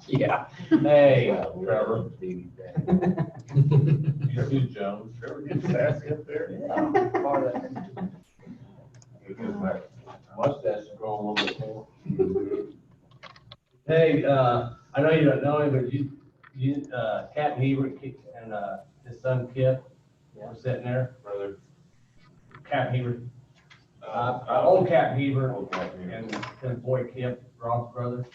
Yeah. Hey, Trevor. You see Jones, Trevor gets sassy up there. Because my mustache is growing a little bit more. Hey, I know you don't know him, but Captain Hebert and his son Kip were sitting there. Brother. Captain Hebert, old Captain Hebert Old Captain Hebert. and his boy Kip, Rob's brother.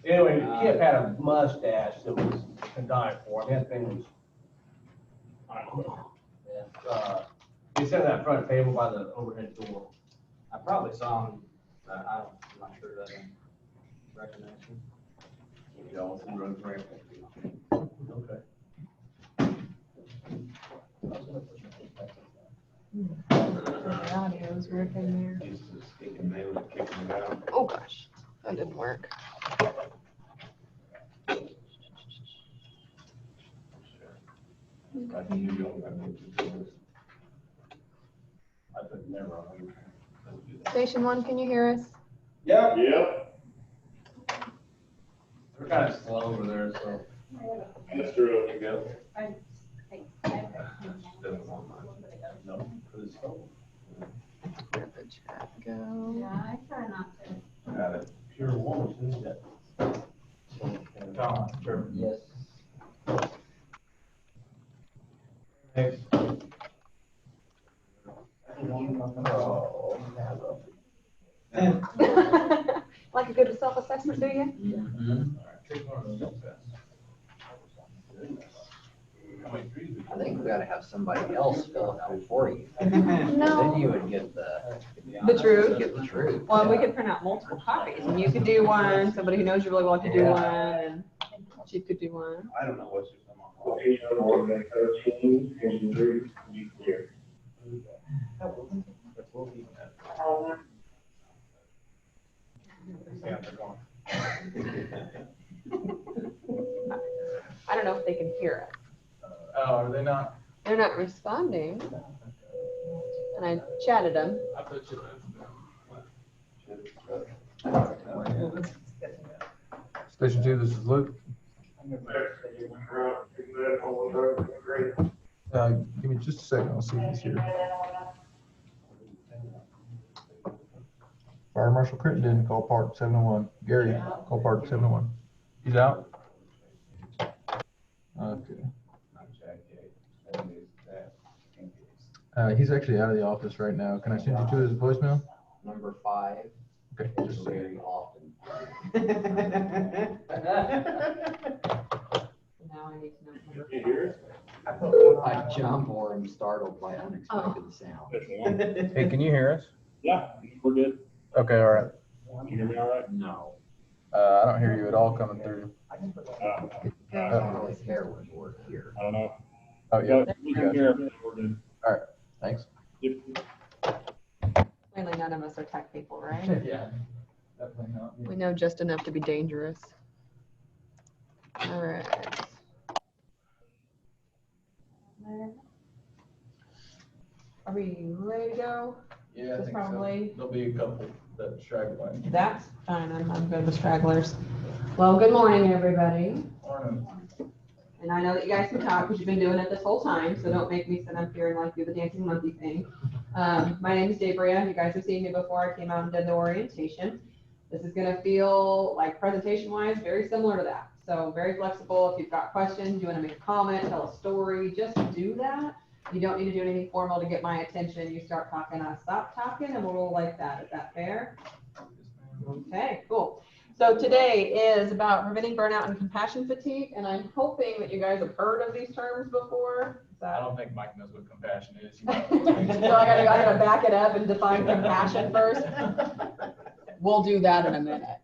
Anyway, Kip had a mustache that was to die for him. That thing was, I don't know. He sat at that front table by the overhead door. I probably saw him, I'm not sure that I recognize him. He also runs rampant. Okay. The audio's working there. He's just kicking nail and kicking down. Oh gosh, that didn't work. I think you don't have to. I could never on. Station 1, can you hear us? Yep. Yep. We're kind of slow over there, so. That's true. You go. No, because Let the chat go. Yeah, I try not to. Got it. pure woman, isn't it? Tom, sure. Yes. Thanks. Like a good self-assessment, do you? Take one of those real fast. How many trees? I think we gotta have somebody else fill it out for you. No. Then you would get the. The truth? Get the truth. Well, we yeah. could print out multiple copies, and you could do one, somebody who knows you really well could do Yeah. one, and she could do one. I don't know what's just come on. Page number 13, engine 3, be clear. Yeah, they're going. I don't know if they can hear us. Oh, are they not? They're not responding. And I chatted them. I put you Station 2, this is Luke. Give me just a second, I'll see if he's here. Fire Marshal Crittenden, call Park 701. Gary, call Park 701. He's out? Okay. He's actually out of the office right now. Can I send you to his voicemail? Number 5, Okay, is just a second. very often. Now I need to know. Can you hear I jump or am startled by unexpected sound. us? Hey, can you hear us? Yeah, we're good. Okay, all right. Can you hear me all right? No. I don't hear you at all coming through. I don't really care what word here. I don't know. Oh, yeah. We can hear everything. We're good. Thanks. Clearly none of us are tech people, right? Yeah. Definitely not. We know just enough to be dangerous. All right. Are we ready to go? Yeah, I That's think probably- so. There'll be a couple that straggle in. That's fine, I'm good with stragglers. Well, good morning, everybody. Morning. And I know that you guys can talk because you've been doing it this whole time, so don't make me sit up here and like do the dancing monkey thing. My name is Debria. You guys have seen me before. I came out and did the orientation. This is gonna feel like presentation-wise, very similar to that. So very flexible. If you've got questions, you wanna make a comment, tell a story, just do that. You don't need to do anything formal to get my attention. You start talking, I stop talking, and we'll roll like that. Is that fair? Okay, cool. So today is about preventing burnout and compassion fatigue, and I'm hoping that you guys have heard of these terms before. Is I that- don't think Mike knows what compassion is. So I gotta back it up and define compassion first. We'll do that in a minute.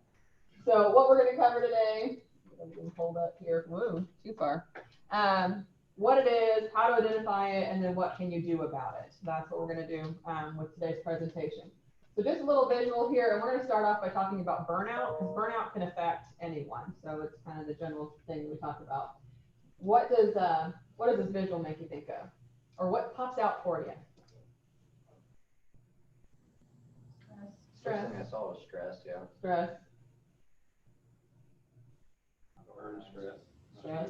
So what we're gonna cover today, hold up here, whoa, too far. What it is, how to identify it, and then what can you do about it. That's what we're gonna do with today's presentation. So just a little visual here, and we're gonna start off by talking about burnout, because burnout can affect anyone. So it's kind of the general thing we talk about. What does this visual make you think of? Or what pops out for you? First thing I saw was stress, yeah. Stress. Or stress. Stress.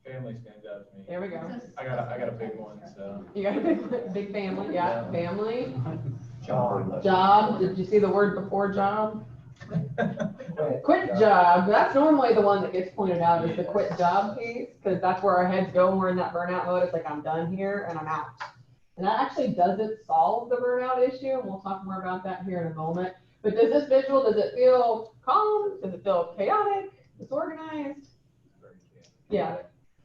Family stands out to me. There we go. I got a big one, so. You got a big family, yeah, family. John. Job, did you see the word before job? Quit job, that's normally the one that gets pointed out is the quit job piece, because that's where our heads go when we're in that burnout mode. It's like, I'm done here and I'm out. And that actually doesn't solve the burnout issue, and we'll talk more about that here in a moment. But does this visual, does it feel calm? Does it feel chaotic, disorganized? Yeah,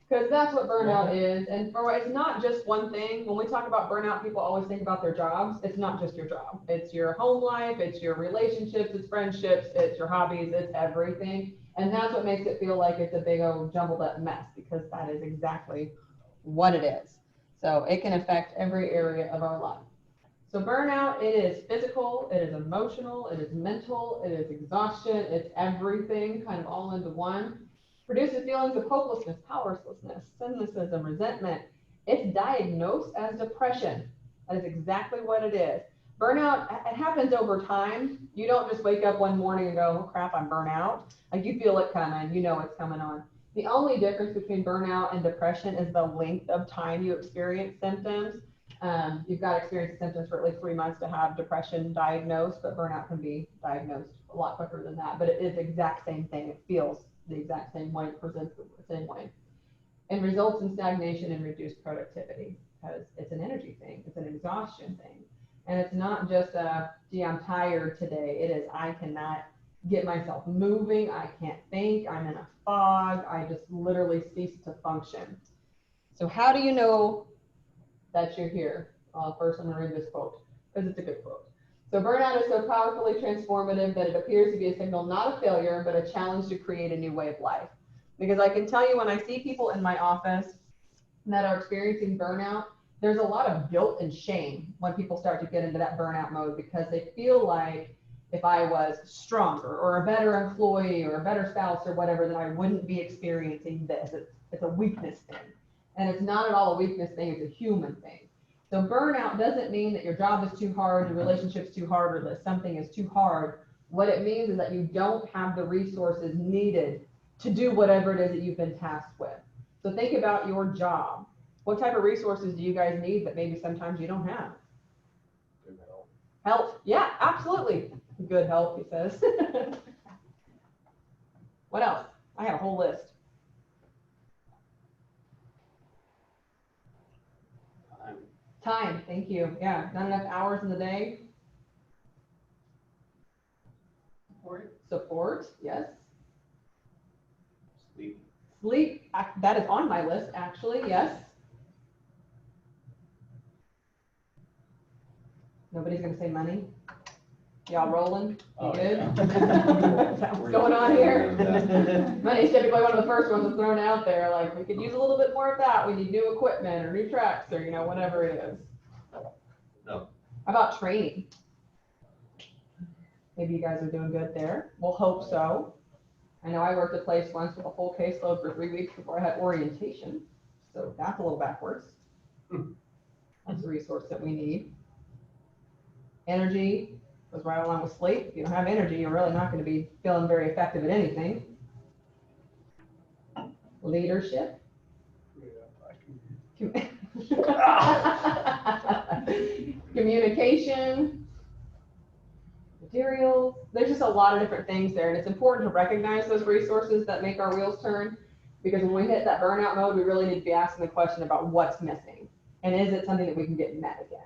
because that's what burnout is. And for it's not just one thing. When we talk about burnout, people always think about their jobs. It's not just your job. It's your home life, it's your relationships, it's friendships, it's your hobbies, it's everything. And that's what makes it feel like it's a big old jumbled up mess, because that is exactly what it is. So it can affect every area of our life. So burnout, it is physical, it is emotional, it is mental, it is exhaustion, it's everything kind of all into one. Produces feelings of hopelessness, powerlessness, cynicism, resentment. It's diagnosed as depression. That is exactly what it is. Burnout, it happens over time. You don't just wake up one morning and go, oh crap, I'm burnt out. Like you feel it coming, you know it's coming on. The only difference between burnout and depression is the length of time you experience symptoms. You've got to experience symptoms for at least 3 months to have depression diagnosed, but burnout can be diagnosed a lot quicker than that. But it is the exact same thing. It feels the exact same way, it presents the same way, and results in stagnation and reduced productivity, because it's an energy thing, it's an exhaustion thing. And it's not just gee, I'm tired today. It is, I cannot get myself moving, I can't think, I'm in a fog, I just literally cease to function. So how do you know that you're here? First, I'm going to read this quote, because it's a good quote. So burnout is so powerfully transformative that it appears to be a signal not of failure, but a challenge to create a new way of life. Because I can tell you, when I see people in my office that are experiencing burnout, there's a lot of guilt and shame when people start to get into that burnout mode, because they feel like, if I was stronger or a better employee or a better spouse or whatever, then I wouldn't be experiencing this. It's a weakness thing. And it's not at all a weakness thing, it's a human thing. So burnout doesn't mean that your job is too hard, the relationship's too hard, or that something is too hard. What it means is that you don't have the resources needed to do whatever it is that you've been tasked with. So think about your job. What type of resources do you guys need that maybe sometimes you don't have? Help. Yeah, absolutely. Good help, he says. What else? I have a whole list. Time, thank you. Yeah, not enough hours in the day. Support, yes. Sleep, that is on my list, actually, yes. Nobody's gonna say money? Y'all rolling? You good? What's going on here? Money's typically one of the first ones that's thrown out there, like, we could use a little bit more of that, we need new equipment or new tracks or, whatever it is. No. How about training? Maybe you guys are doing good there. We'll hope so. I know I worked a place once with a full caseload for 3 weeks before I had orientation, so that's a little backwards. That's a resource that we need. Energy goes right along with sleep. If you don't have energy, you're really not going to be feeling very effective at anything. Leadership. Communication. Materials. There's just a lot of different things there, and it's important to recognize those resources that make our wheels turn, because when we hit that burnout mode, we really need to be asking the question about what's missing, and is it something that we can get met again?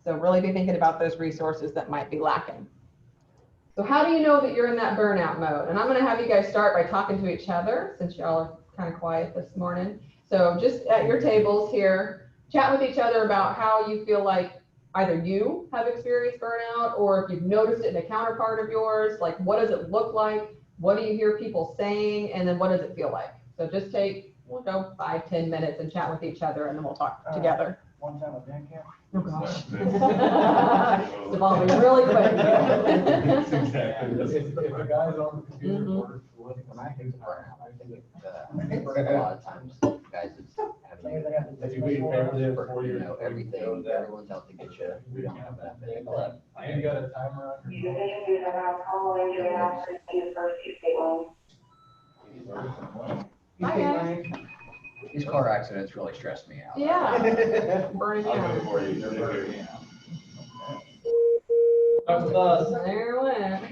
So really be thinking about those resources that might be lacking. So how do you know that you're in that burnout mode? And I'm going to have you guys start by talking to each other, since y'all are kind of quiet this morning. So just at your tables here, chat with each other about how you feel like either you have experienced burnout, or if you've noticed it in a counterpart of yours, like what does it look like? What do you hear people saying? And then what does it feel like? So just we'll go 5-10 minutes and chat with each other, and then we'll talk together. One time at band camp. Oh gosh. It's evolving really quick. That's exactly. If the guy's on the computer, Mhm. orders for living, I think a lot of times guys it's having Have you been family there for 4 years? everything, everyone's out to get you. We don't have that many left. And you got a timer on your phone? You Bye, guys. These car accidents really stress me out. Yeah. Burning I'll do it out. for you. They're burning. That's with us. There it went.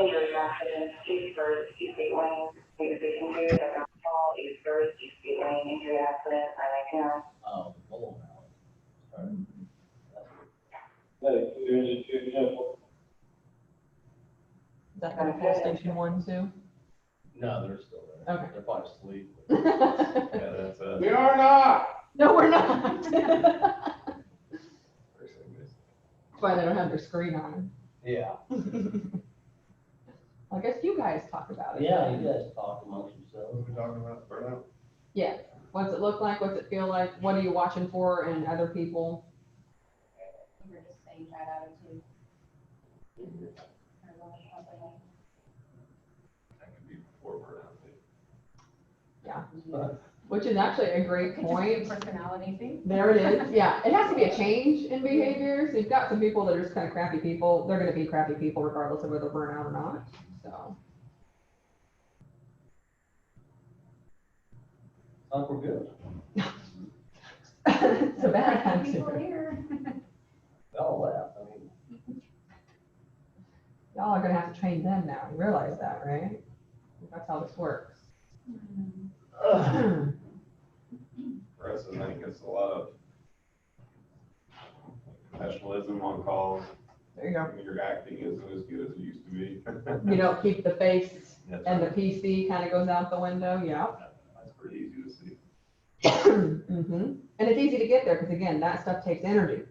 Injury accident, East First, East State Lane, State Station 2, Second Hall, East First, East State Lane, injury accident, I like Oh, bull now. Is that kind of full station 1 too? No, they're still there. Okay. They're probably asleep. No, Yeah, that's We are not. we're not. That's why they don't have their screen on. Yeah. I guess you guys talk about it. Yeah, you guys talk amongst yourselves. We're talking about burnout. Yeah. What's it look like? What's it feel like? What are you watching for in other people? We're just saying bad attitude. That could be before burnout. Yeah. Which is actually a great Could just be a point. personality thing. There it is. Yeah, it has to be a change in behavior. So you've got some people that are just kind of crappy people. They're going to be crappy people regardless of whether they're burnout or not. So. Like we're good. It's a bad People attitude. here. Y'all laugh, I mean. Y'all are going to have to train them now. You realize that, right? That's how this works. For us, I think it's a lot of professionalism on calls. There you go. I mean, your acting isn't as good as it used to be. You don't keep the face That's and the right. PC kind of goes out the window. Yeah. That's pretty easy to see. And it's easy to get there because again, that stuff takes energy.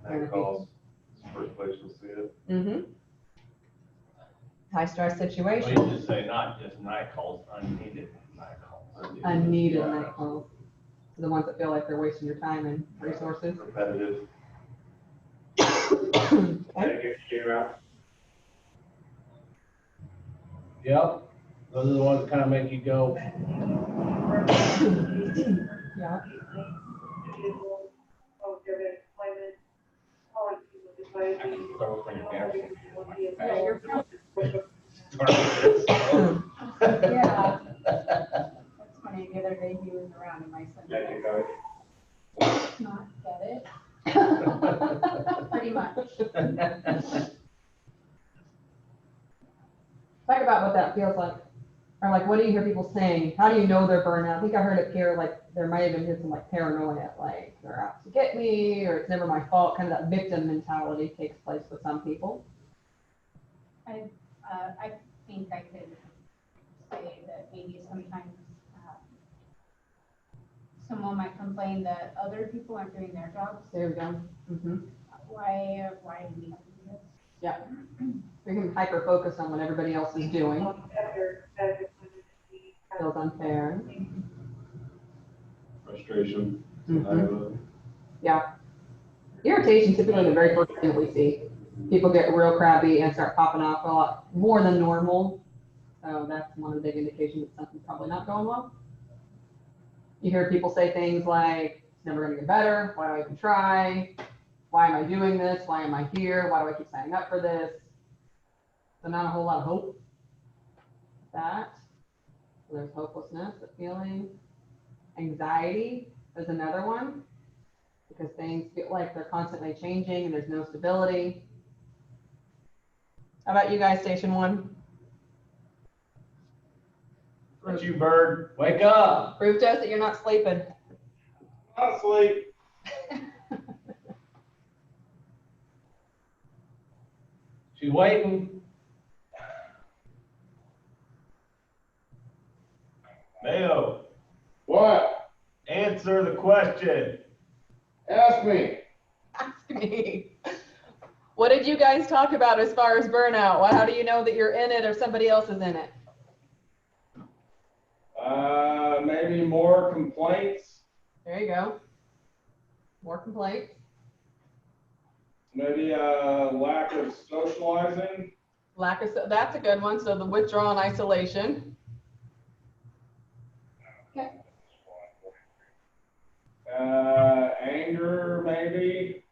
That calls, it's the first place you'll see it. High stress We situation. just say not just night calls, unneeded night calls. Unneeded night calls. The ones that feel like they're wasting your time and resources. Repetitive. Okay. Yep. Those are the ones that kind of make you go. Yeah. Throw from your camera. Yeah, you're from- Yeah. Yeah. That's funny, the other day he was around and my son did not get it, pretty much. Talk about what that feels like. Or like, what do you hear people saying? How do you know they're burnout? I think I heard it here, like, there might even been some like paranoia, like they're out to get me, or it's never my fault. Kind of that victim mentality takes place with some people. I think I could say that maybe sometimes someone might complain that other people aren't doing their jobs. There we go. Why do we have to do this? Yeah. We can hyper focus on what everybody else is doing. Feels unfair. Frustration. Yeah. Irritation typically the very first thing that we see. People get real crabby and start popping off a lot more than normal. So that's one of the big indications that something's probably not going well. You hear people say things like, it's never gonna get better, why do I even try? Why am I doing this? Why am I here? Why do I keep signing up for this? So not a whole lot of hope. That. So there's hopelessness, the feeling. Anxiety is another one, because things feel like they're constantly changing and there's no stability. How about you guys, Station 1? What you, bird? Wake up. Prove to us that you're not sleeping. Not asleep. She's waiting. Mayo, What? answer the question. Ask me. Ask me. What did you guys talk about as far as burnout? How do you know that you're in it or somebody else is in it? Maybe more complaints, There you go. More complaints. maybe lack of socializing. That's a good one. So the withdrawal and isolation. Okay. Anger, maybe.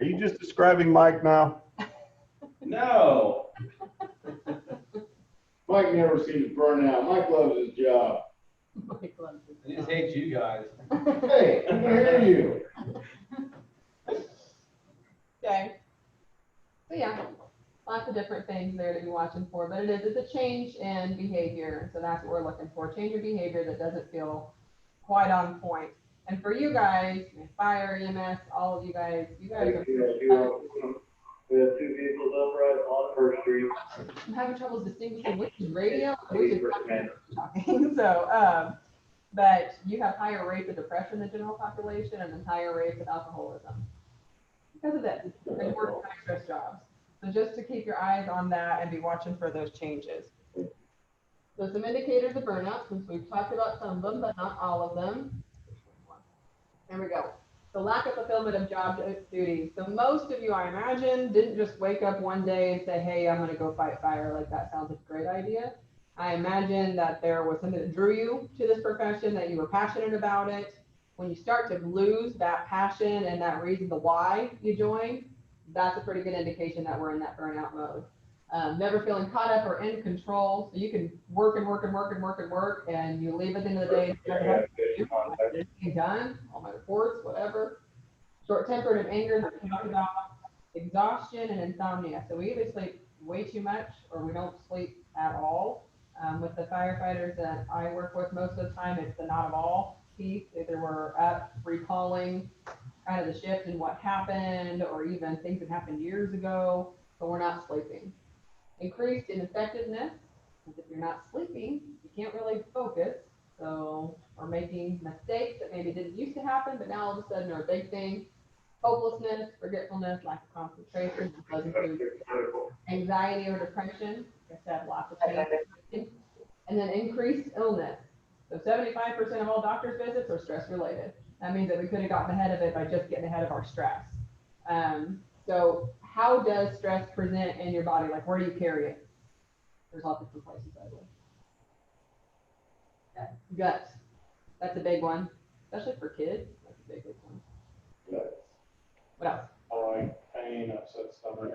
Are you just describing Mike now? No. Mike never seems burnout. Mike loves his job. He just hates you guys. Hey, I can hear you. Okay. So yeah, lots of different things there to be watching for, but it's a change in behavior. So that's what we're looking for. Change your behavior that doesn't feel quite on point. And for you guys, fire, EMS, all of you guys are. We have 2 vehicles upright on First Street. I'm having trouble distinguishing which is radio and which is talking. So, but you have higher rates of depression than the general population and then higher rates of alcoholism. Because of this, and work high stress jobs. So just to keep your eyes on that and be watching for those changes. So some indicators of burnout, since we've talked about some of them, but not all of them. There we go. The lack of fulfillment of job duties. So most of you, I imagine, didn't just wake up one day and say, hey, I'm going to go fight fire. Like that sounds like a great idea. I imagine that there was something that drew you to this profession, that you were passionate about it. When you start to lose that passion and that reason, the why you joined, that's a pretty good indication that we're in that burnout mode. Never feeling caught up or in control. So you can work and work and work and work and work, and you leave at the end of the day, and done, all my reports, whatever. Short-tempered and anger, that we talked about. Exhaustion and insomnia. So we either sleep way too much or we don't sleep at all. With the firefighters that I work with, most of the time it's the not at all piece. Either we're up recalling kind of the shift and what happened, or even things that happened years ago, but we're not sleeping. Increased ineffectiveness, because if you're not sleeping, you can't really focus. So we're making mistakes that maybe didn't used to happen, but now all of a sudden are a big thing. Hopelessness, forgetfulness, lack of concentration, does include anxiety or depression. Like I said, lots of things. And then increased illness. So 75% of all doctor's visits are stress related. That means that we could have gotten ahead of it by just getting ahead of our stress. So how does stress present in your body? Like, where do you carry it? There's lots of different places, I believe. Gut. That's a big one, especially for kids. That's a big one. What else? Pain, upset stomach.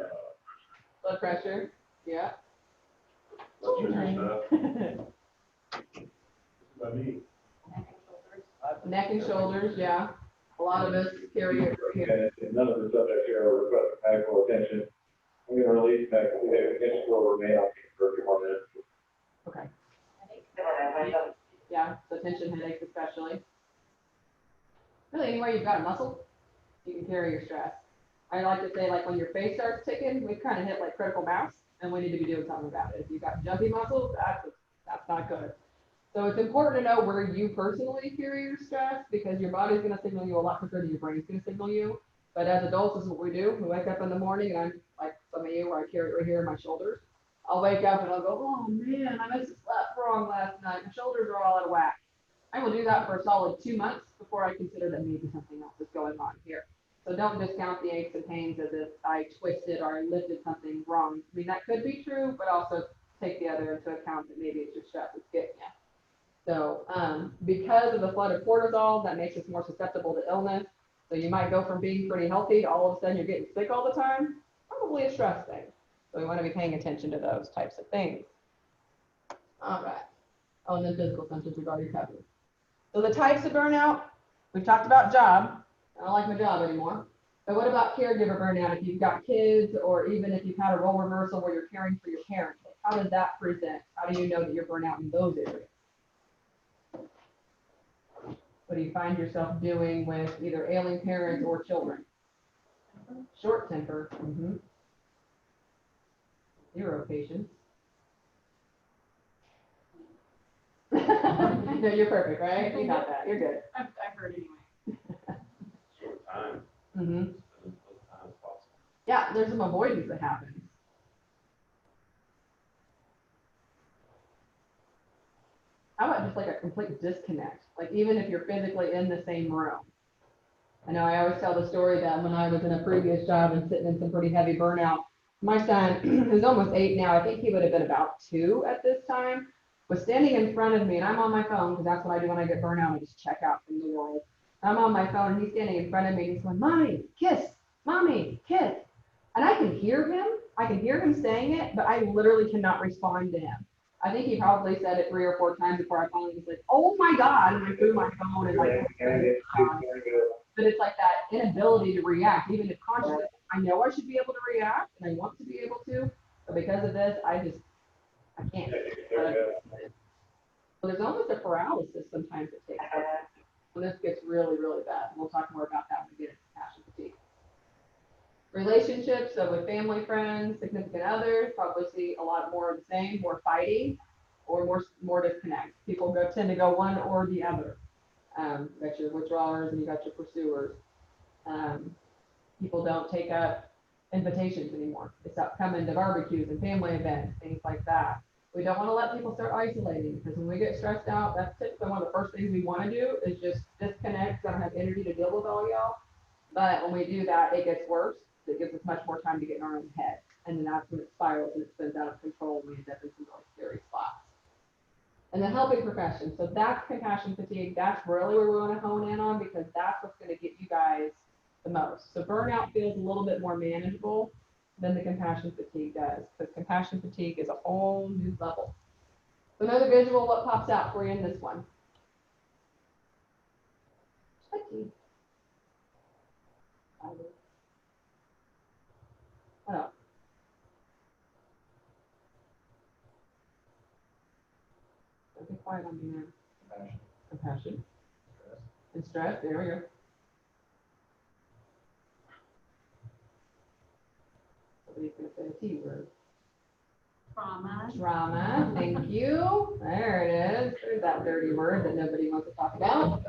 Blood pressure. Yeah. Neck and shoulders. Yeah. A lot of us carry it here. And none of the subjects here are requesting medical attention. I'm going to release medical attention will remain on for a few more minutes. Okay. Yeah, so tension, headaches especially. Really, anywhere you've got a muscle, you can carry your stress. I like to say, like, when your face starts ticking, we've kind of hit like critical mass, and we need to be doing something about it. If you've got jumpy muscles, that's not good. So it's important to know where you personally carry your stress, because your body's going to signal you a lot quicker than your brain's going to signal you. But as adults, this is what we do. We wake up in the morning, and I'm like some of you, where I carry it right here in my shoulders. I'll wake up and I'll go, oh man, I must have slept wrong last night. My shoulders are all out of whack. I will do that for a solid 2 months before I consider that maybe something else is going on here. So don't discount the aches and pains as if I twisted or I lifted something wrong. I mean, that could be true, but also take the other into account that maybe it's your stress that's getting you. So because of the flood of cortisol, that makes us more susceptible to illness. So you might go from being pretty healthy to all of a sudden you're getting sick all the time. Probably a stress thing. So we want to be paying attention to those types of things. All right. Oh, and then physical symptoms we've already covered. So the types of burnout, we've talked about job. I don't like my job anymore. But what about caregiver burnout? If you've got kids, or even if you've had a role reversal where you're caring for your parents, how does that present? How do you know that you're burnt out in those areas? What do you find yourself doing with either ailing parents or children? Short temper. Zero patience. No, you're perfect, right? You got that. You're good. I've heard anyway. Short time. Mhm. As little time as possible. Yeah, there's some avoidance that happens. How about just like a complete disconnect? Like even if you're physically in the same room. I know I always tell the story that when I was in a previous job and sitting in some pretty heavy burnout, my son, who's almost 8 now, I think he would have been about 2 at this time, was standing in front of me, and I'm on my phone, because that's what I do when I get burnout, I just check out from the world. I'm on my phone, and he's standing in front of me, and he's going, Mommy, kiss, Mommy, kiss. And I can hear him saying it, but I literally cannot respond to him. I think he probably said it 3 or 4 times before I finally was like, oh my God, and I threw my phone and like, but it's like that inability to react, even if consciously, I know I should be able to react and I want to be able to, but because of this, I can't. So there's almost a paralysis sometimes that takes place when this gets really, really bad. We'll talk more about that when we get into compassion fatigue. Relationships, so with family, friends, significant others, probably see a lot more of the same, more fighting or more disconnect. People tend to go one or the other. You got your withdrawers and you got your pursuers. People don't take up invitations anymore. They stop coming to barbecues and family events, things like that. We don't want to let people start isolating because when we get stressed out, that's typically one of the first things we want to do is just disconnect. I don't have energy to deal with all y'all. But when we do that, it gets worse. It gives us much more time to get in our own head. And then that's when it spirals and it spins out of control and we end up in some really scary spots. And the helping profession. So that's compassion fatigue. That's really where we want to hone in on because that's what's going to get you guys the most. So burnout feels a little bit more manageable than the compassion fatigue does, because compassion fatigue is a whole new level. So another visual, what pops out for you in this one? What else? Don't be quiet on me, man. Compassion. Stress. And stress, there we go. Somebody's gonna say a T word. Trauma, thank you. There it is. There's that dirty word that nobody wants to talk about.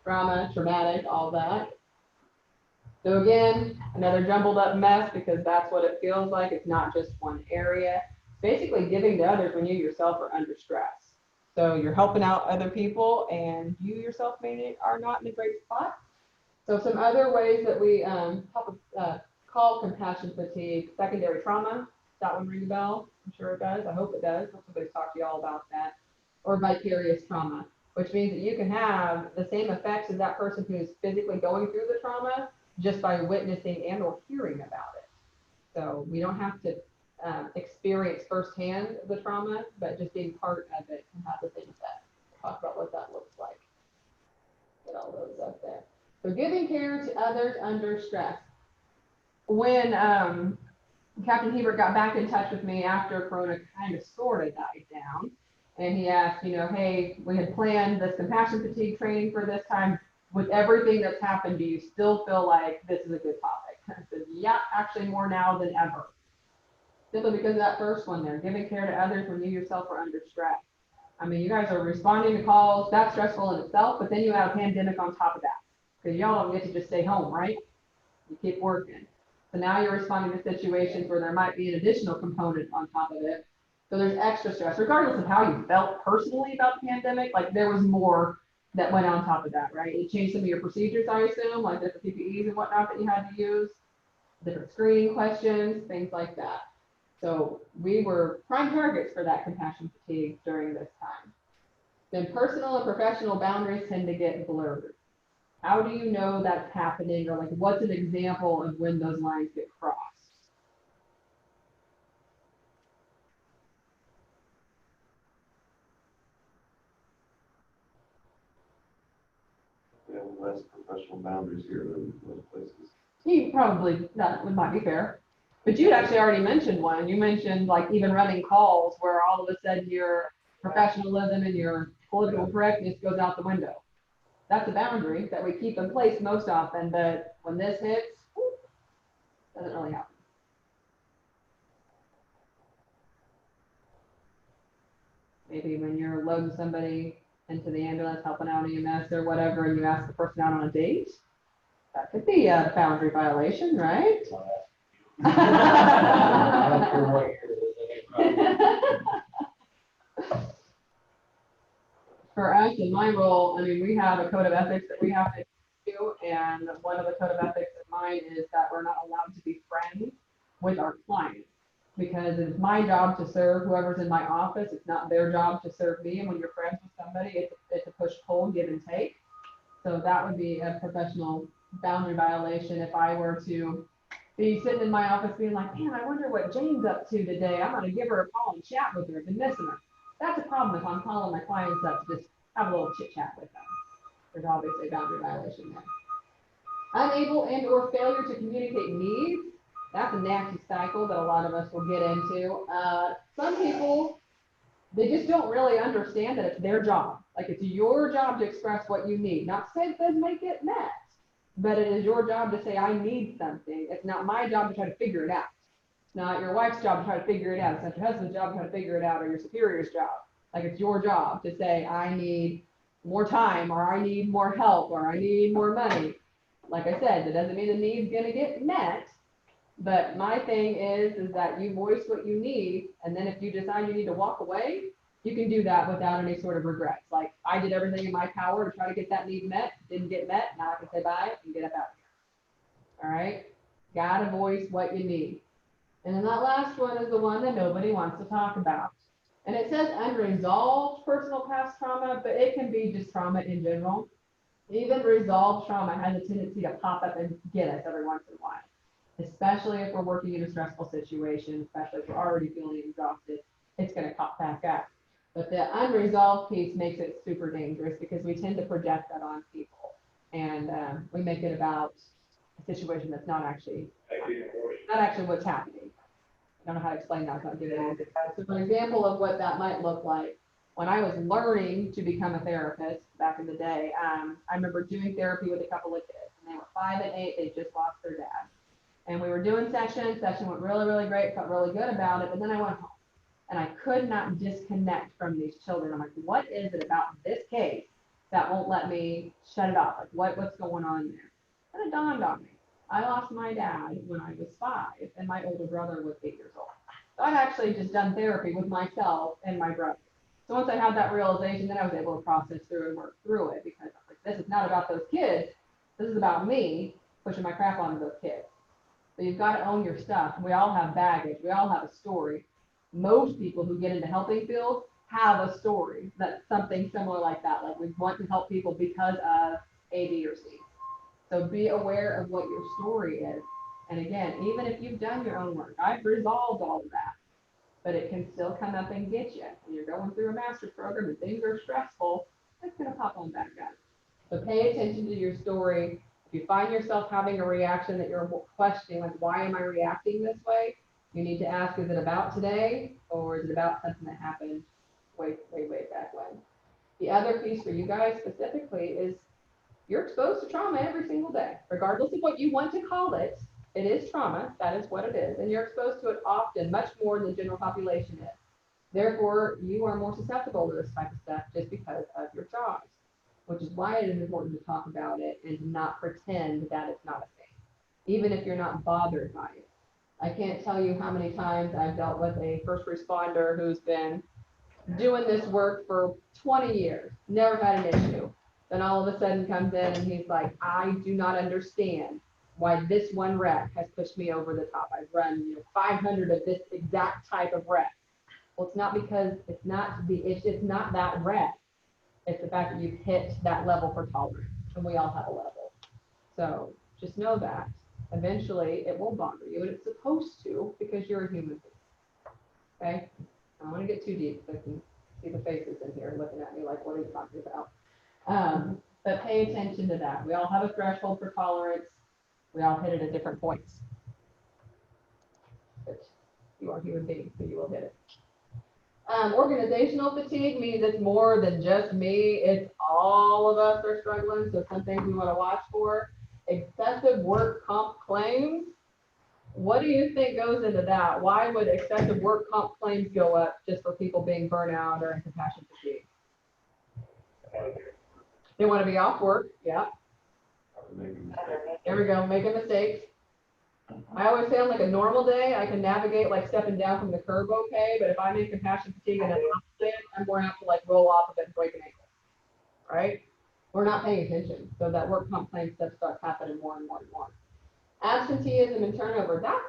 Trauma, traumatic, all that. So again, another jumbled up mess because that's what it feels like. It's not just one area. Basically giving to others when you yourself are under stress. So you're helping out other people and you yourself maybe are not in a great spot. So some other ways that we call compassion fatigue secondary trauma. That one ring a bell? I'm sure it does. I hope it does. Somebody's talked to y'all about that. Or vicarious trauma, which means that you can have the same effects as that person who's physically going through the trauma just by witnessing and or hearing about it. So we don't have to experience firsthand the trauma, but just being part of it can have the same effect. Talk about what that looks like. Get all those up there. So giving care to others under stress. When Captain Hebert got back in touch with me after Corona kind of sort of died down, and he asked, hey, we had planned this compassion fatigue training for this time. With everything that's happened, do you still feel like this is a good topic? I said, yeah, actually more now than ever. Simply because of that first one there, giving care to others when you yourself are under stress. I mean, you guys are responding to calls, that's stressful in itself, but then you have a pandemic on top of that. Because y'all don't get to just stay home, right? You keep working. So now you're responding to situations where there might be an additional component on top of it. So there's extra stress, regardless of how you felt personally about the pandemic, like there was more that went on top of that, right? It changed some of your procedures, I assume, like different PPEs and whatnot that you had to use, different screening questions, things like that. So we were prime targets for that compassion fatigue during this time. Then personal and professional boundaries tend to get blurred. How do you know that's happening, or like what's an example of when those lines get crossed? We have less professional boundaries here than most places. You probably, that might be fair. But you'd actually already mentioned one. You mentioned like even running calls where all of a sudden your professionalism and your political correctness goes out the window. That's a boundary that we keep in place most often, but when this hits, doesn't really happen. Maybe when you're loading somebody into the ambulance, helping out EMS or whatever, and you ask the person out on a date, that could be a boundary violation, right? I don't care what year For us, in my role, I mean, we have a code of ethics that we have to do, and one of the code of ethics of mine is that we're not allowed to be friends with our clients, because it's my job to serve whoever's in my office. It's not their job to serve me, and when you're friends with somebody, it's a push-pull, give and take. So that would be a professional boundary violation if I were to be sitting in my office being like, man, I wonder what Jane's up to today. I'm gonna give her a call and chat with her. I've been missing her. That's a problem if I'm calling my clients up to just have a little chit chat with them. There's obviously a boundary violation there. Unable and or failure to communicate needs. That's a nasty cycle that a lot of us will get into. Some people, they just don't really understand that it's their job. Like it's your job to express what you need. Not to say it doesn't make it met, but it is your job to say, I need something. It's not my job to try to figure it out. It's not your wife's job to try to figure it out. It's not your husband's job to try to figure it out, or your superior's job. Like it's your job to say, I need more time, or I need more help, or I need more money. Like I said, that doesn't mean the need's gonna get met. But my thing is that you voice what you need, and then if you decide you need to walk away, you can do that without any sort of regrets. Like I did everything in my power to try to get that need met, didn't get met, now I can say bye and get up out of here. All right? Gotta voice what you need. And then that last one is the one that nobody wants to talk about. And it says unresolved personal past trauma, but it can be just trauma in general. Even resolved trauma has a tendency to pop up and get us every once in a while, especially if we're working in a stressful situation, especially if we're already feeling exhausted, it's going to pop back up. But the unresolved piece makes it super dangerous because we tend to project that on people, and we make it about a situation that's not actually what's happening. I don't know how to explain that without giving it. So an example of what that might look like. When I was learning to become a therapist back in the day, I remember doing therapy with a couple of kids, and they were 5 and 8. They just lost their dad. And we were doing session went really, really great, felt really good about it, but then I went home. And I could not disconnect from these children. I'm like, what is it about this case that won't let me shut it off? Like, what's going on there? And it dawned on me. I lost my dad when I was 5, and my older brother was 8 years old. So I'd actually just done therapy with myself and my brother. So once I had that realization, then I was able to process through and work through it, because I was like, this is not about those kids. This is about me pushing my crap onto those kids. So you've got to own your stuff. We all have baggage. We all have a story. Most people who get into helping fields have a story that's something similar like that. Like we want to help people because of A, B, or C. So be aware of what your story is. And again, even if you've done your own work, I've resolved all of that, but it can still come up and get you. When you're going through a master's program and things are stressful, it's going to pop on back up. So pay attention to your story. If you find yourself having a reaction that you're questioning, like, why am I reacting this way? You need to ask, is it about today, or is it about something that happened way, way, way back when? The other piece for you guys specifically is you're exposed to trauma every single day, regardless of what you want to call it. It is trauma, that is what it is, and you're exposed to it often, much more than the general population is. Therefore, you are more susceptible to this type of stuff just because of your jobs, which is why it is important to talk about it and not pretend that it's not a thing, even if you're not bothered by it. I can't tell you how many times I've dealt with a first responder who's been doing this work for 20 years, never had an issue. Then all of a sudden comes in and he's like, I do not understand why this one wreck has pushed me over the top. I've run 500 of this exact type of wreck. Well, it's not because it's not that wreck. It's the fact that you've hit that level for tolerance, and we all have a level. So just know that eventually it will bother you, and it's supposed to, because you're a human being. Okay? I don't want to get too deep, so I can see the faces in here looking at me like, what are you talking about? But pay attention to that. We all have a threshold for tolerance. We all hit it at different points. But you are human beings, so you will hit it. Organizational fatigue means it's more than just me. It's all of us are struggling. So some things we want to watch for. Excessive work comp claims. What do you think goes into that? Why would excessive work comp claims go up just for people being burnout or in compassion fatigue? They want to be off work. Yeah. There we go. Making mistakes. I always say on like a normal day, I can navigate like stepping down from the curb okay, but if I'm in compassion fatigue and I'm more apt to like roll off of it and break an ankle, right? We're not paying attention, so that work comp claim stuff starts happening more and more and more. Absenteeism and turnover, that's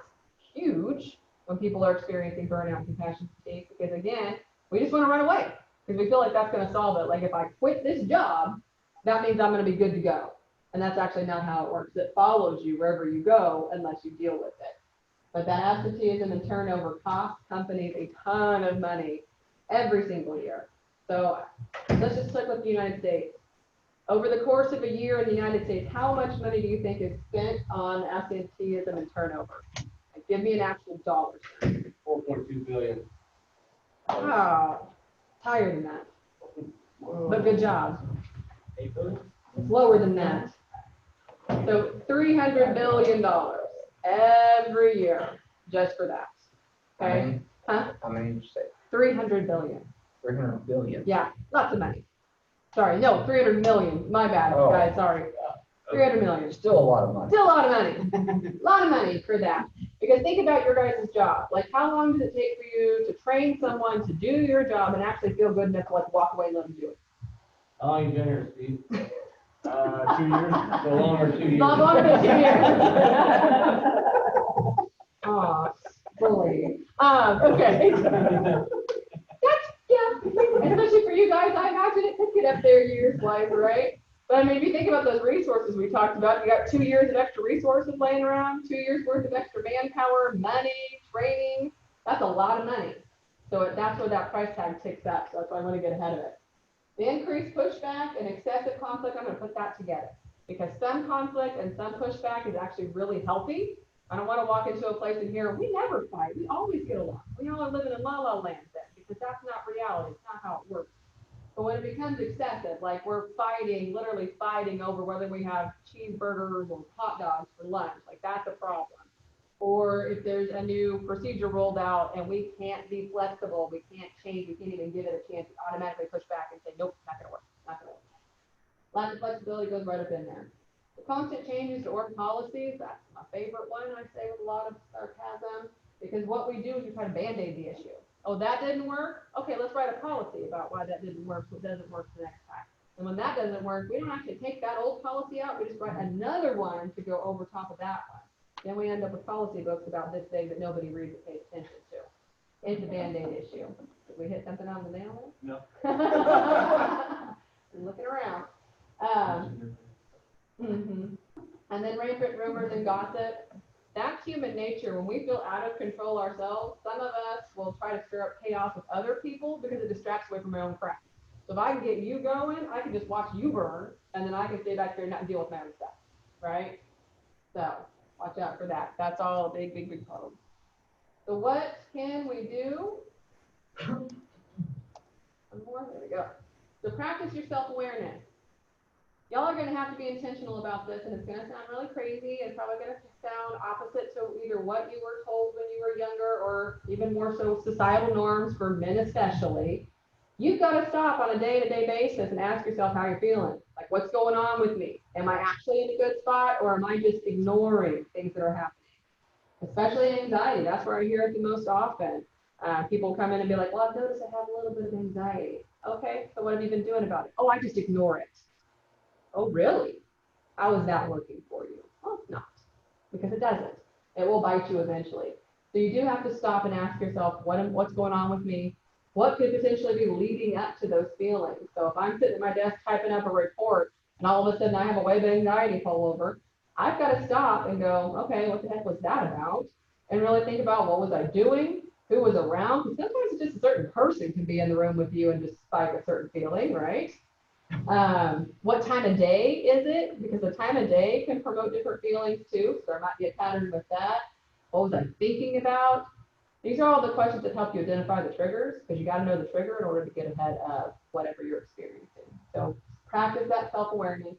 huge when people are experiencing burnout and compassion fatigue, because again, we just want to run away because we feel like that's going to solve it. Like if I quit this job, that means I'm going to be good to go. And that's actually not how it works. It follows you wherever you go unless you deal with it. But that absenteeism and turnover costs companies a ton of money every single year. So let's just stick with the United States. Over the course of a year in the United States, how much money do you think is spent on absenteeism and turnover? Like, give me an actual dollar. 4.2 billion. Wow, it's higher than that, but good job. 8 billion? It's lower than that. So $300 billion every year just for that. Okay? Huh? How many did you say? 300 billion. 300 billion. Yeah, lots of money. Sorry, no, 300 million. My bad, Oh. guys, sorry. 300 million. Still a lot of money. Still a lot of money. A lot of money for that. Because think about your guys' job. Like, how long does it take for you to train someone to do your job and actually feel good enough to like walk away and let them do it? How long you been here, Steve? 2 years. So longer, 2 years. Not longer than 2 years. Aw, bully. Okay. That's, yeah, especially for you guys, I imagine it could get up there years-wise, right? But I mean, if you think about those resources we talked about, you got 2 years of extra resources laying around, 2 years worth of extra manpower, money, training. That's a lot of money. So that's where that price tag ticks up. So that's why I want to get ahead of it. The increased pushback and excessive conflict, I'm going to put that together because some conflict and some pushback is actually really healthy. I don't want to walk into a place and hear, we never fight. We always get along. We all are living in la la land then because that's not reality. It's not how it works. But when it becomes excessive, like we're fighting, literally fighting over whether we have cheeseburgers or hot dogs for lunch, like that's a problem. Or if there's a new procedure rolled out and we can't be flexible, we can't change, we can't even give it a chance, we automatically push back and say, nope, not gonna work, not gonna work. Lack of flexibility goes right up in there. The constant changes to org policies, that's my favorite one, I say with a lot of sarcasm, because what we do is we try to band-aid the issue. Oh, that didn't work? Okay, let's write a policy about why that didn't work, so it doesn't work the next time. And when that doesn't work, we don't actually take that old policy out, we just write another one to go over top of that one. Then we end up with policy books about this big that nobody reads or pays attention to. It's a Band-Aid issue. Did we hit something on the nail? No. I'm looking around. And then rampant rumors and gossip. That's human nature. When we feel out of control ourselves, some of us will try to stir up chaos with other people because it distracts away from my own crap. So if I can get you going, I can just watch you burn, and then I can stay back here and not deal with my own stuff, right? So watch out for that. That's all a big, big, big problem. So what can we do? One more, there we go. So practice your self-awareness. Y'all are going to have to be intentional about this, and it's going to sound really crazy. It's probably going to sound opposite to either what you were told when you were younger or even more so societal norms for men especially. You've got to stop on a day-to-day basis and ask yourself how you're feeling. Like, what's going on with me? Am I actually in a good spot, or am I just ignoring things that are happening? Especially anxiety. That's where I hear it the most often. People come in and be like, well, I've noticed I have a little bit of anxiety. Okay, so what have you been doing about it? Oh, I just ignore it. Oh, really? How is that working for you? Well, it's not, because it doesn't. It will bite you eventually. So you do have to stop and ask yourself, what's going on with me? What could potentially be leading up to those feelings? So if I'm sitting at my desk typing up a report and all of a sudden I have a wave of anxiety fall over, I've got to stop and go, okay, what the heck was that about? And really think about, what was I doing? Who was around? Because sometimes it's just a certain person can be in the room with you and just spike a certain feeling, right? What time of day is it? Because the time of day can promote different feelings too. So there might be a pattern with that. What was I thinking about? These are all the questions that help you identify the triggers, because you got to know the trigger in order to get ahead of whatever you're experiencing. So practice that self-awareness.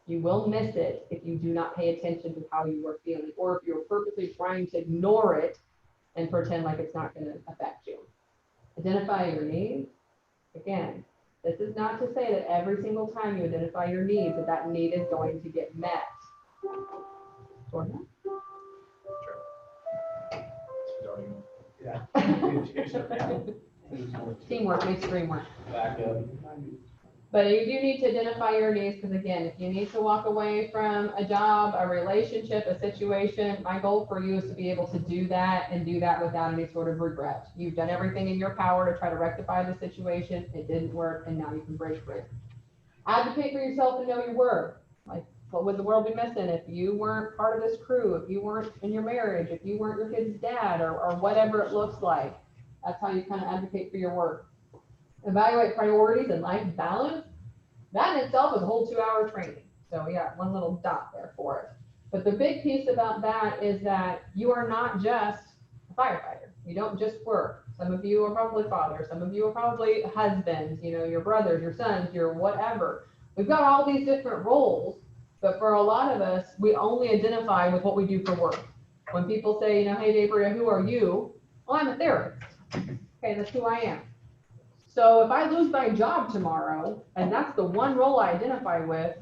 You will miss it if you do not pay attention to how you are feeling, or if you're purposely trying to ignore it and pretend like it's not going to affect you. Identify your needs. Again, this is not to say that every single time you identify your needs, that need is going to get met. Jordan? Yeah. Teamwork makes dream work. Back up. But you do need to identify your needs, because again, if you need to walk away from a job, a relationship, a situation, my goal for you is to be able to do that and do that without any sort of regret. You've done everything in your power to try to rectify the situation. It didn't work, and now you can break free. Advocate for yourself and know your worth. Like, what would the world be missing if you weren't part of this crew, if you weren't in your marriage, if you weren't your kid's dad, or whatever it looks like. That's how you kind of advocate for your work. Evaluate priorities and life balance. That in itself is a whole 2-hour training. So we got one little dot there for it. But the big piece about that is that you are not just a firefighter. You don't just work. Some of you are probably fathers. Some of you are probably husbands, you know, your brothers, your sons, your whatever. We've got all these different roles, but for a lot of us, we only identify with what we do for work. When people say, you know, hey, Gabriel, who are you? Well, I'm a therapist. Okay, that's who I am. So if I lose my job tomorrow, and that's the one role I identify with,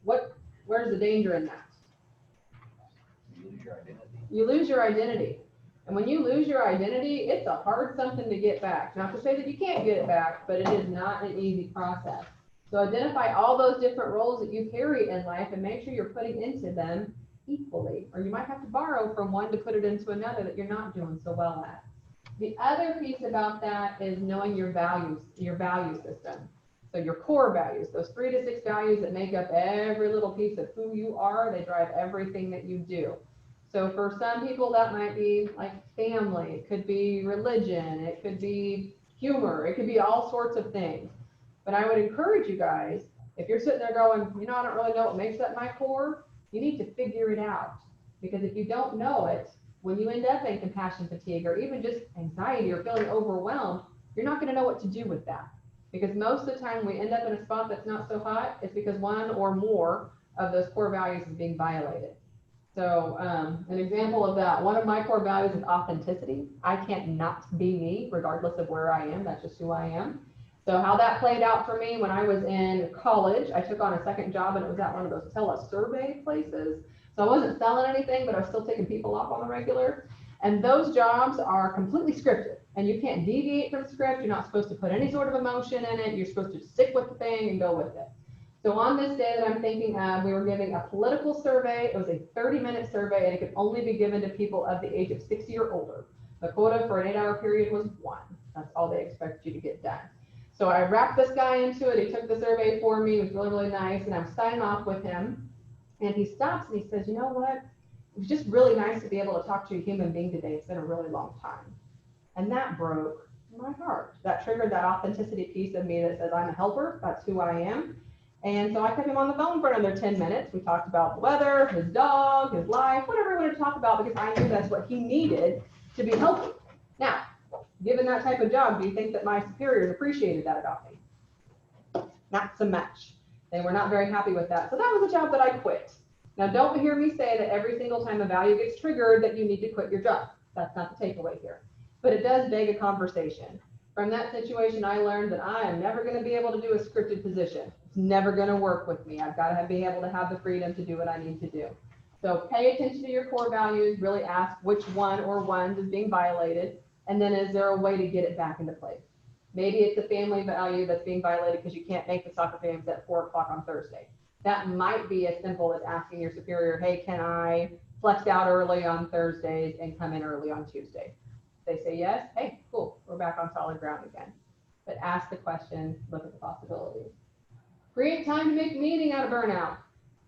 where's the danger in that? You lose your identity. You lose your identity. And when you lose your identity, it's a hard something to get back. Not to say that you can't get it back, but it is not an easy process. So identify all those different roles that you carry in life and make sure you're putting into them equally. Or you might have to borrow from one to put it into another that you're not doing so well at. The other piece about that is knowing your values, your value system. So your core values, those 3 to 6 values that make up every little piece of who you are, they drive everything that you do. So for some people that might be like family, it could be religion, it could be humor, it could be all sorts of things. But I would encourage you guys, if you're sitting there going, you know, I don't really know what makes up my core, you need to figure it out. Because if you don't know it, when you end up in compassion fatigue or even just anxiety or feeling overwhelmed, you're not going to know what to do with that. Because most of the time we end up in a spot that's not so hot, it's because one or more of those core values is being violated. So an example of that, one of my core values is authenticity. I can't not be me regardless of where I am. That's just who I am. So how that played out for me when I was in college, I took on a second job and it was at one of those telesurvey places. So I wasn't selling anything, but I was still taking people off on the regular. And those jobs are completely scripted and you can't deviate from the script. You're not supposed to put any sort of emotion in it. You're supposed to stick with the thing and go with it. So on this day that I'm thinking of, we were giving a political survey. It was a 30-minute survey and it could only be given to people of the age of 60 or older. The quota for an 8-hour period was 1. That's all they expected you to get done. So I wrapped this guy into it. He took the survey for me. It was really, really nice. And I'm signing off with him. And he stops and he says, you know what? It was just really nice to be able to talk to a human being today. It's been a really long time. And that broke my heart. That triggered that authenticity piece of me that says I'm a helper. That's who I am. And so I kept him on the phone for another 10 minutes. We talked about the weather, his dog, his life, whatever we wanted to talk about, because I knew that's what he needed to be healthy. Now, given that type of job, do you think that my superiors appreciated that about me? Not so much. They were not very happy with that. So that was a job that I quit. Now, don't hear me say that every single time a value gets triggered that you need to quit your job. That's not the takeaway here. But it does beg a conversation. From that situation, I learned that I am never going to be able to do a scripted position. It's never going to work with me. I've got to be able to have the freedom to do what I need to do. So pay attention to your core values, really ask which one or ones is being violated, and then is there a way to get it back into place? Maybe it's a family value that's being violated because you can't make the soccer games at 4 o'clock on Thursday. That might be as simple as asking your superior, hey, can I flex out early on Thursdays and come in early on Tuesday? If they say yes, hey, cool, we're back on solid ground again. But ask the question, look at the possibilities. Create time to make meaning out of burnout.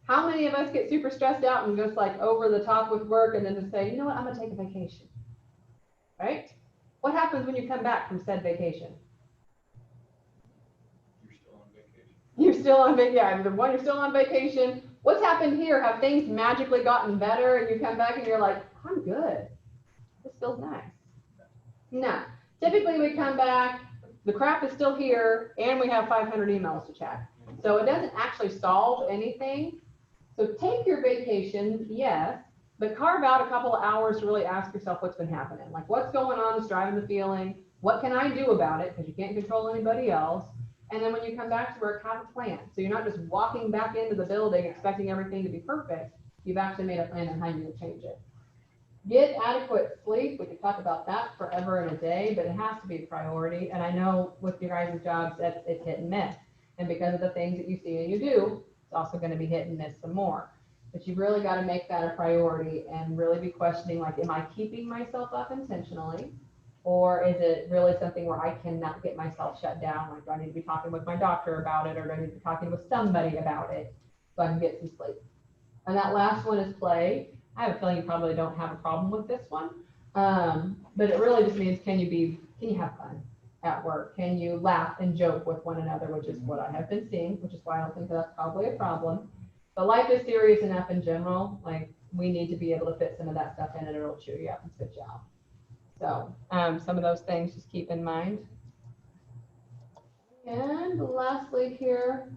How many of us get super stressed out and just like over the top with work and then just say, you know what, I'm gonna take a vacation, right? What happens when you come back from said vacation? You're still on vacation. Yeah, the one, you're still on vacation. What's happened here? Have things magically gotten better and you come back and you're like, I'm good. This feels nice. No. Typically we come back, the crap is still here, and we have 500 emails to check. So it doesn't actually solve anything. So take your vacation, yes, but carve out a couple of hours to really ask yourself what's been happening. Like what's going on that's driving the feeling? What can I do about it? Because you can't control anybody else. And then when you come back to work, have a plan. So you're not just walking back into the building expecting everything to be perfect. You've actually made a plan on how you're going to change it. Get adequate sleep. We could talk about that forever and a day, but it has to be a priority. And I know with your guys' jobs that it's hit and miss. And because of the things that you see and you do, it's also going to be hit and miss some more. But you've really got to make that a priority and really be questioning, like, am I keeping myself up intentionally? Or is it really something where I cannot get myself shut down? Like, do I need to be talking with my doctor about it, or do I need to be talking with somebody about it so I can get some sleep? And that last one is play. I have a feeling you probably don't have a problem with this one. But it really just means, can you have fun at work? Can you laugh and joke with one another, which is what I have been seeing, which is why I don't think that's probably a problem. But life is serious enough in general, like we need to be able to fit some of that stuff in and it'll chew you up and spit you out. So some of those things just keep in mind. And lastly here,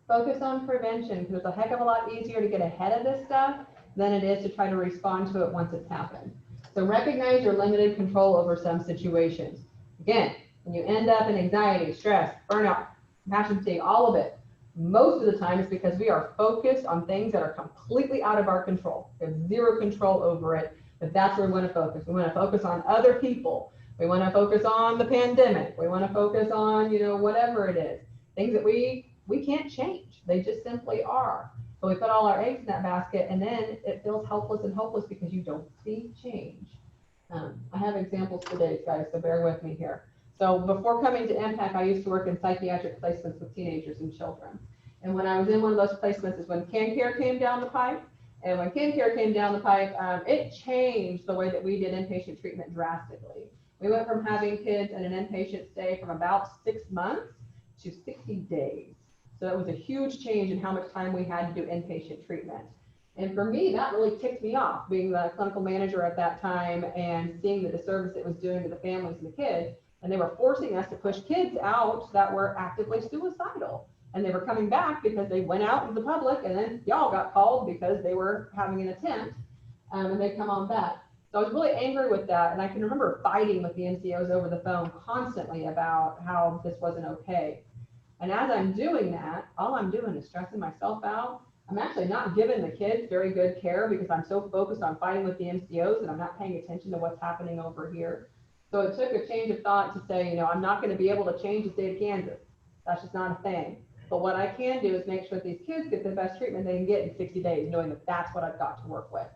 focus on prevention, because it's a heck of a lot easier to get ahead of this stuff than it is to try to respond to it once it's happened. So recognize your limited control over some situations. Again, when you end up in anxiety, stress, burnout, compassion fatigue, all of it, most of the time it's because we are focused on things that are completely out of our control. We have zero control over it, but that's where we want to focus. We want to focus on other people. We want to focus on the pandemic. We want to focus on, whatever it is. Things that we can't change. They just simply are. So we put all our eggs in that basket, and then it feels helpless and hopeless because you don't see change. I have examples today, guys, so bear with me here. So before coming to EMPAC, I used to work in psychiatric placements with teenagers and children. And when I was in one of those placements is when CanCare came down the pipe. And when CanCare came down the pipe, it changed the way that we did inpatient treatment drastically. We went from having kids in an inpatient stay from about 6 months to 60 days. So that was a huge change in how much time we had to do inpatient treatment. And for me, that really ticked me off, being the clinical manager at that time and seeing the disservice it was doing to the families and the kids. And they were forcing us to push kids out that were actively suicidal. And they were coming back because they went out into the public, and then y'all got called because they were having an attempt, and they come on back. So I was really angry with that. And I can remember fighting with the NCOs over the phone constantly about how this wasn't okay. And as I'm doing that, all I'm doing is stressing myself out. I'm actually not giving the kids very good care because I'm so focused on fighting with the NCOs and I'm not paying attention to what's happening over here. So it took a change of thought to say, I'm not going to be able to change the state of Kansas. That's just not a thing. But what I can do is make sure that these kids get the best treatment they can get in 60 days, knowing that that's what I've got to work with.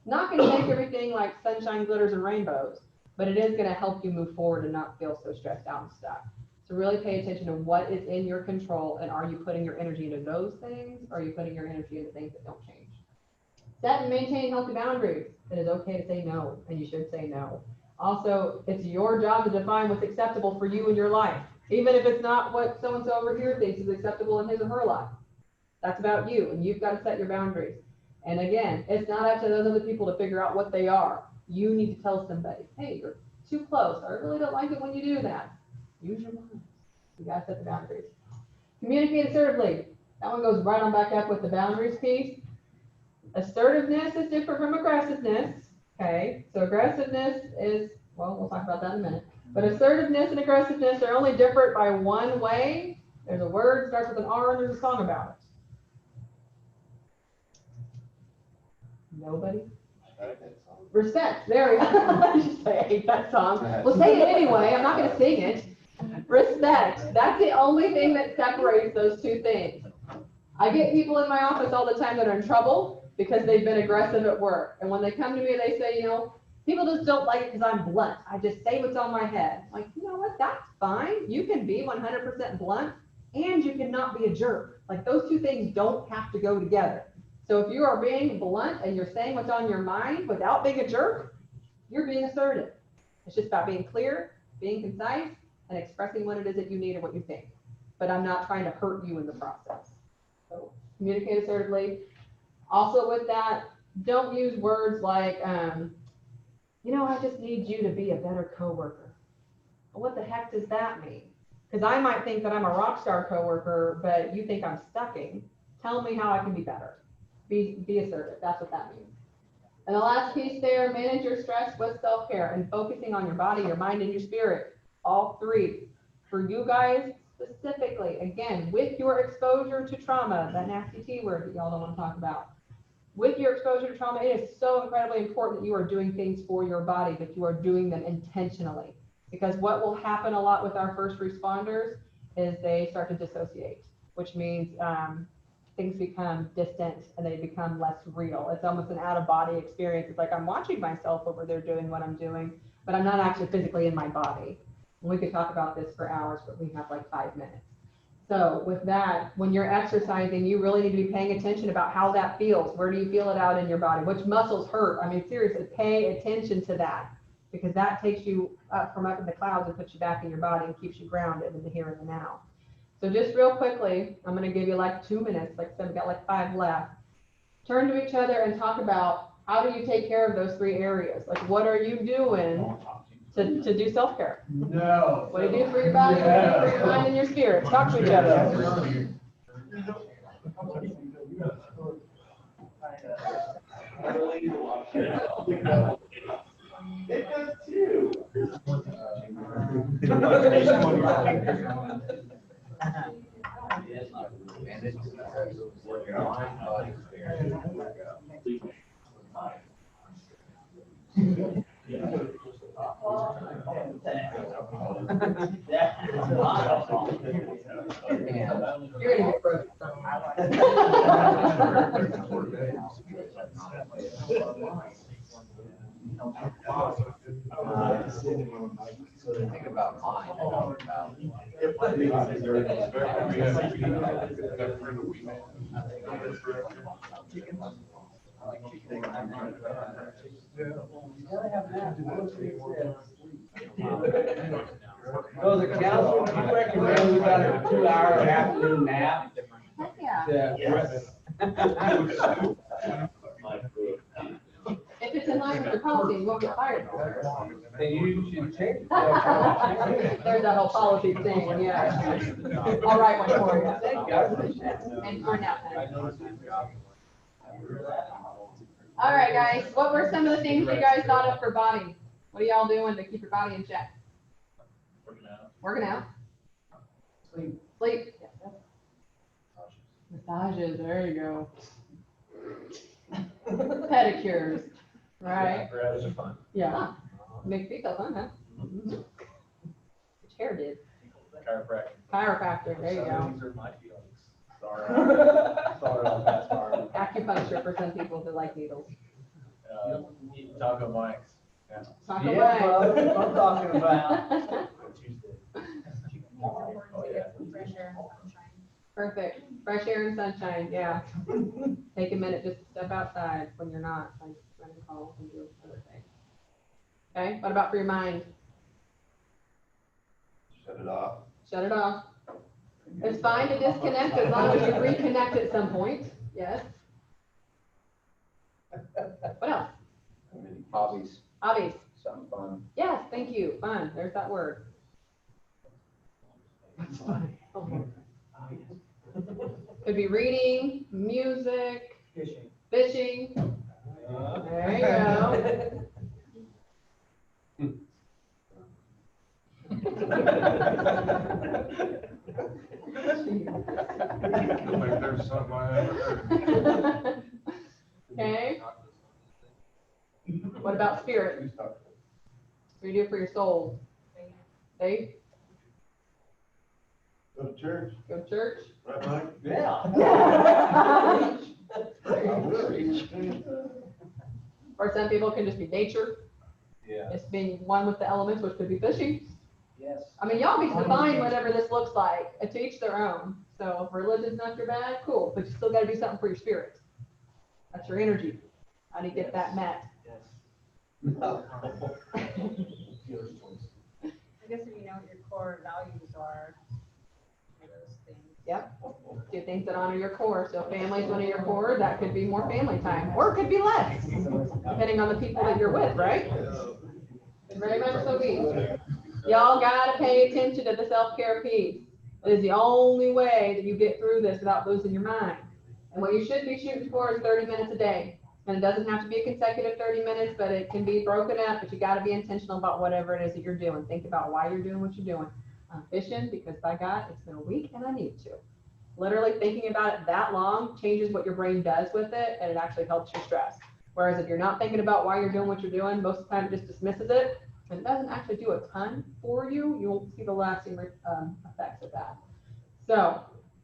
Not going to make everything like sunshine, glitters, and rainbows, but it is going to help you move forward and not feel so stressed out and stuck. So really pay attention to what is in your control, and are you putting your energy into those things, or are you putting your energy into things that don't change? Set and maintain healthy boundaries. It is okay to say no, and you should say no. Also, it's your job to define what's acceptable for you in your life, even if it's not what so-and-so over here thinks is acceptable in his or her life. That's about you, and you've got to set your boundaries. And again, it's not up to those other people to figure out what they are. You need to tell somebody, hey, you're too close. I really don't like it when you do that. Use your mind. You got to set the boundaries. Communicate assertively. That one goes right on back up with the boundaries piece. Assertiveness is different from aggressiveness. Okay, so aggressiveness is, well, we'll talk about that in a minute. But assertiveness and aggressiveness are only different by one way. There's a word, starts with an R, and there's a song about it. Nobody? Respect. There we go. I just say I hate that song. Well, say it anyway. I'm not going to sing it. Respect. That's the only thing that separates those two things. I get people in my office all the time that are in trouble because they've been aggressive at work. And when they come to me, they say, people just don't like it because I'm blunt. I just say what's on my head. Like, you know what? That's fine. You can be 100% blunt and you can not be a jerk. Like, those two things don't have to go together. So if you are being blunt and you're saying what's on your mind without being a jerk, you're being assertive. It's just about being clear, being concise, and expressing what it is that you need or what you think. But I'm not trying to hurt you in the process. So communicate assertively. Also with that, don't use words like, I just need you to be a better coworker. Well, what the heck does that mean? Because I might think that I'm a rock star coworker, but you think I'm stucking. Tell me how I can be better. Be assertive. That's what that means. And the last piece there, manage your stress with self-care and focusing on your body, your mind, and your spirit. All three. For you guys specifically, again, with your exposure to trauma, that nasty T word that y'all don't want to talk about. With your exposure to trauma, it is so incredibly important that you are doing things for your body, that you are doing them intentionally. Because what will happen a lot with our first responders is they start to dissociate, which means things become distant and they become less real. It's almost an out-of-body experience. It's like I'm watching myself over there doing what I'm doing, but I'm not actually physically in my body. And we could talk about this for hours, but we have like 5 minutes. So with that, when you're exercising, you really need to be paying attention about how that feels. Where do you feel it out in your body? Which muscles hurt? I mean, seriously, pay attention to that, because that takes you up from up in the clouds and puts you back in your body and keeps you grounded in the here and the now. So just real quickly, I'm going to give you like 2 minutes. Like I said, we've got like 5 left. Turn to each other and talk about how do you take care of those 3 areas? Like, what are you doing to do self-care? No. What do you do for your body? What do you do for your mind and your spirit? Talk to each other. It does too. You're gonna get broke. Think about mine, I know about. So as a counselor, do you recommend we got a 2-hour afternoon nap? Yeah. Yes. If it's in line with your policy, you won't get fired. Then you should change it. There's that whole policy thing, yeah. I'll write one for you. Thank you. And for now. All right, guys, what were some of the things you guys thought of for body? What are y'all doing to keep your body in check? Working out. Sleep. Massages, there you go. Pedicures, right? Those are fun. Yeah. Make feet feel fun, huh? Which hair did? Chiropractic. Chiropractor, there you go. These are my feelings. Sorry. Sorry on that part. Acupuncture for some people that like needles. Taco Mike's. Yeah. Taco Yeah, Bell. bro, that's what I'm talking about. Tuesday. Fresh air and sunshine. Perfect. Fresh air and sunshine, yeah. Take a minute just to step outside when you're not like running calls and doing other things. Okay, what about for your mind? Shut it off. Shut it off. It's fine to disconnect as long as you reconnect at some point. Yes. What else? Hobbies, Hobbies. something fun. Yes, thank you. Fun. There's that word. Could be reading, music, fishing. There you go. Like there's something I haven't heard. Okay. What about spirit? What do you do for your soul? Faith? Go to church, Go to church? right, Mike? Yeah. Or some people can just be nature. Yeah. It's being one with the elements, which could be fishing. Yes. I mean, y'all can define whatever this looks like, to each their own. So if religion's not your bag, cool, but you still gotta do something for your spirit. That's your energy. How do you get that met? I guess if you know what your core values are, for those things. Yep. Do things that honor your core. So if family's one of your core, that could be more family time, or it could be less, depending on the people that you're with, right? Very much so be. Y'all gotta pay attention to the self-care piece. It is the only way that you get through this without losing your mind. And what you should be shooting for is 30 minutes a day. And it doesn't have to be a consecutive 30 minutes, but it can be broken up, but you gotta be intentional about whatever it is that you're doing. Think about why you're doing what you're doing. I'm fishing because by God, it's been a week and I need to. Literally thinking about it that long changes what your brain does with it, and it actually helps your stress. Whereas if you're not thinking about why you're doing what you're doing, most of the time it just dismisses it, and it doesn't actually do a ton for you. You won't see the lasting effects of that. So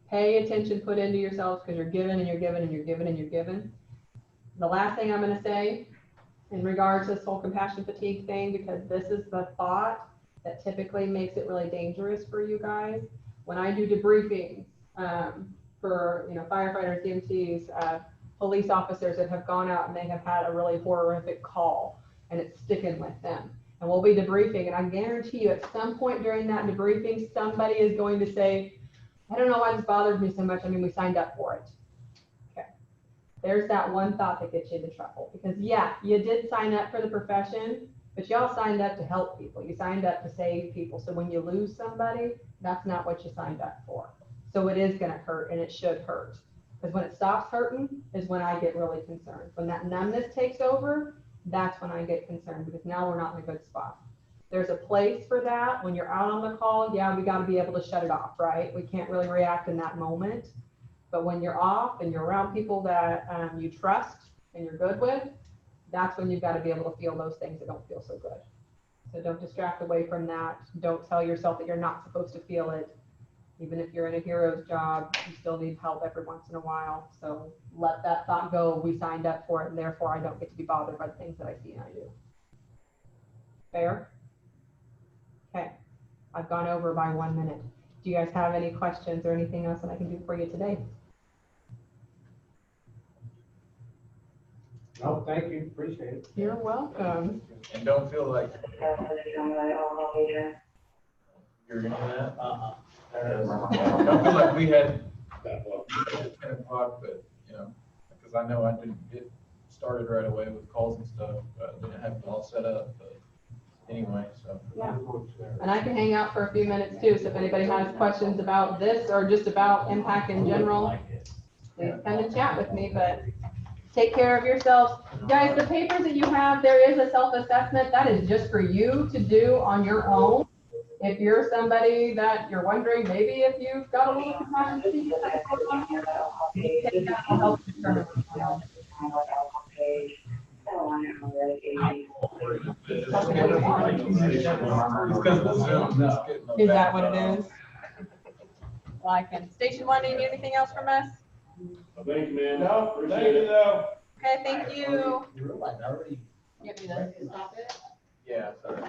pay attention, put into yourselves, because you're giving and you're giving and you're giving and you're giving. The last thing I'm going to say in regards to this whole compassion fatigue thing, because this is the thought that typically makes it really dangerous for you guys. when I do debriefings, for, you know, firefighters, EMTs, police officers that have gone out and they have had a really horrific call and it's sticking with them. And we'll be debriefing, and I guarantee you at some point during that debriefing, somebody is going to say, I don't know why this bothers me so much. I mean, we signed up for it. Okay. There's that one thought that gets you into trouble. Because yeah, you did sign up for the profession, but y'all signed up to help people. You signed up to save people. So when you lose somebody, that's not what you signed up for. So it is going to hurt, and it should hurt. Because when it stops hurting is when I get really concerned. When that numbness takes over, that's when I get concerned, because now we're not in a good spot. There's a place for that. When you're out on the call, yeah, we got to be able to shut it off, right? We can't really react in that moment. But when you're off and you're around people that you trust and you're good with, that's when you've got to be able to feel those things that don't feel so good. So don't distract away from that. Don't tell yourself that you're not supposed to feel it. Even if you're in a hero's job, you still need help every once in a while. So let that thought go. We signed up for it, and therefore I don't get to be bothered by the things that I see and I do. Fair? Okay. I've gone over by 1 minute. Do you guys have any questions or anything else that I can do for you today? No, thank you, appreciate it. You're welcome. And don't feel like you're into that. Don't feel like we had at 10 o'clock, but, you know, because I know I didn't get started right away with calls and stuff, but didn't have it all set up, but anyway, so. Yeah. And I can hang out for a few minutes too, so if anybody has questions about this or just about EMPAC in general, please come and chat with me, but take care of yourselves. Guys, the papers that you have, there is a self-assessment. That is just for you to do on your own. If you're somebody that you're wondering, maybe if you've got a little capacity, you take that will help determine what's going on. Is that what it is? Like, and Station 1, do you need anything else from us? Thank you, man. No, thank you though. Okay, thank you. You're like already. You want me to stop it? Yeah, sorry.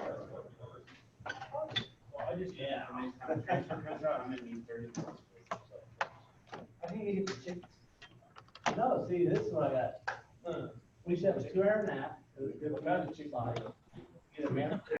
I just, yeah, I mean, I'm gonna need 30 minutes. I think you get the chickens. No, see, this is what I got. We should have a 2-hour nap. Get a man.